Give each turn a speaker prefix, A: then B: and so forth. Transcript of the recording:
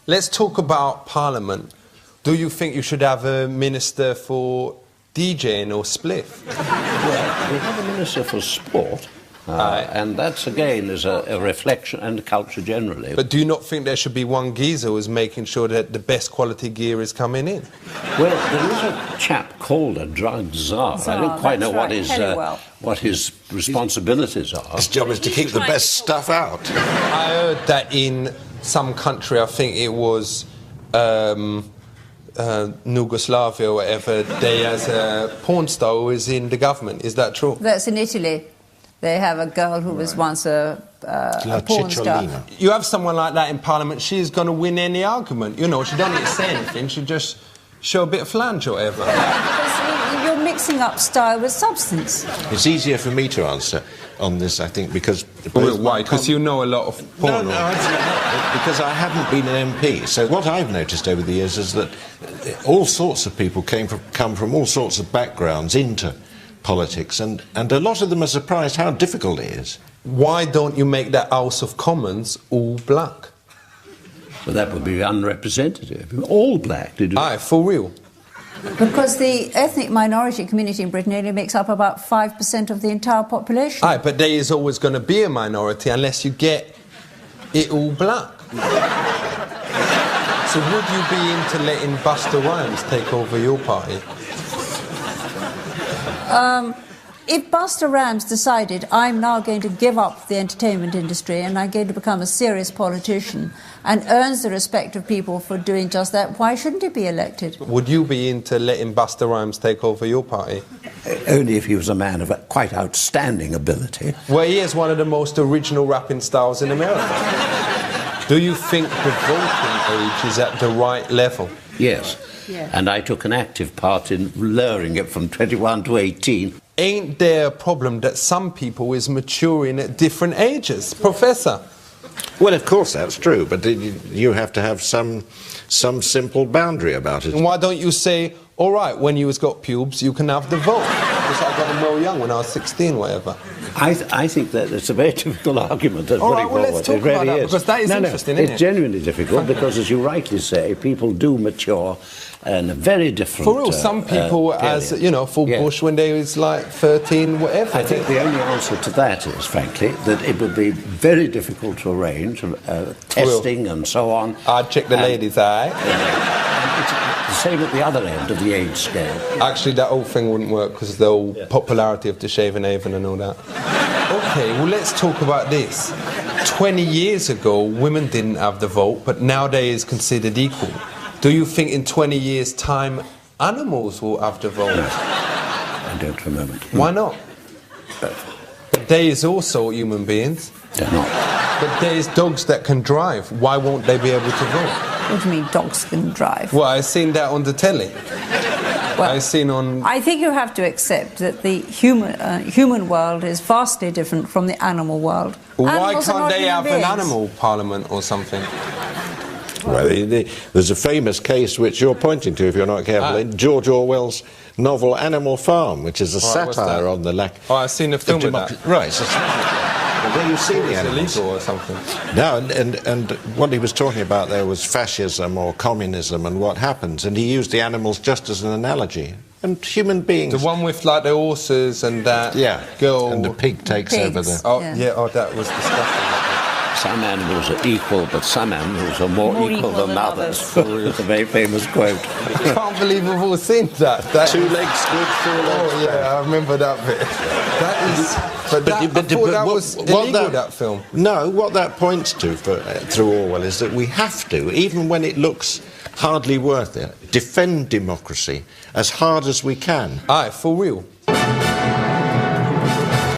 A: Let's talk about Parliament. Do you think you should have a minister for DJing or spliff?
B: Well, we have a minister for sport. And that's, again, is a reflection, and culture generally.
A: But do you not think there should be one geezer who's making sure that the best quality gear is coming in?
B: Well, there is a chap called a drug czar. I don't quite know what his responsibilities are.
C: His job is to keep the best stuff out.
A: I heard that in some country, I think it was Yugoslavia or whatever, they has a porn star who is in the government. Is that true?
D: That's in Italy. They have a girl who was once a porn star.
A: You have someone like that in Parliament, she's going to win any argument. You know, she don't need to say anything, she just show a bit of flange or whatever.
D: Because you're mixing up style with substance.
C: It's easier for me to answer on this, I think, because...
A: Well, why? Because you know a lot of porn?
C: No, because I haven't been an MP. So what I've noticed over the years is that all sorts of people come from all sorts of backgrounds into politics, and a lot of them are surprised how difficult it is.
A: Why don't you make that House of Commons all black?
B: Well, that would be unrepresentative. All black, did you?
A: Aye, for real.
D: Because the ethnic minority community in Britain only makes up about 5% of the entire population.
A: Aye, but there is always going to be a minority unless you get it all black. So would you be into letting Busta Rhymes take over your party?
D: If Busta Rhymes decided, I'm now going to give up the entertainment industry and I'm going to become a serious politician and earns the respect of people for doing just that, why shouldn't he be elected?
A: Would you be into letting Busta Rhymes take over your party?
B: Only if he was a man of quite outstanding ability.
A: Well, he has one of the most original rapping styles in America. Do you think the voting age is at the right level?
B: Yes.
D: Yeah.
B: And I took an active part in lowering it from 21 to 18.
A: Ain't there a problem that some people is maturing at different ages? Professor?
C: Well, of course that's true, but you have to have some simple boundary about it.
A: And why don't you say, all right, when you got pubes, you can have the vote? Because I got them real young when I was 16, whatever.
B: I think that it's a very difficult argument to put
A: right, well, let's talk
B: it really
A: about that,
B: is.
A: because that is interesting, isn't it?
B: It's genuinely difficult because, as you rightly say, people do mature in a very different
A: For real, some people, as you know, for Bush when they was like 13, whatever.
B: I think the only answer to that is, frankly, that it would be very difficult to arrange testing and so on.
A: I'd check the ladies' eye.
B: It's the same at the other end of the age scale.
A: Actually, that whole thing wouldn't work because of the whole popularity of the Shaven Haven and all that. OK, well, let's talk about this. 20 years ago, women didn't have the vote, but nowadays considered equal. Do you think in 20 years' time, animals will have the vote?
B: No, I don't for a moment.
A: Why not? But they is also human beings.
B: They're not.
A: But there's dogs that can drive. Why won't they be able to vote?
D: What do you mean dogs can drive?
A: Well, I've seen that on the telly.
D: Well,
A: I've seen on...
D: I think you have to accept that the human world is vastly different from the animal world.
A: Why can't they have an animal parliament or something?
C: Well, there's a famous case which you're pointing to, if you're not careful, in George Orwell's novel Animal Farm, which is a satire on the lack...
A: Oh, I've seen a film of that.
C: Right. Well, you see the animals.
A: Illegal or something.
C: No, and what he was talking about there was fascism or communism and what happens, and he used the animals just as an analogy. And human beings...
A: The one with, like, the horses and that girl...
C: and the pig takes over the...
A: Oh, yeah, that was disgusting.
B: Some animals are equal, but some animals are more equal than others. It's a very famous quote.
A: I can't believe we've all seen that.
C: Two legs good, four legs.
A: Oh, yeah, I remember that bit. That is... But I thought that was illegal, that film.
C: No, what that points to through Orwell is that we have to, even when it looks hardly worth it, defend democracy as hard as we can.
A: Aye, for real.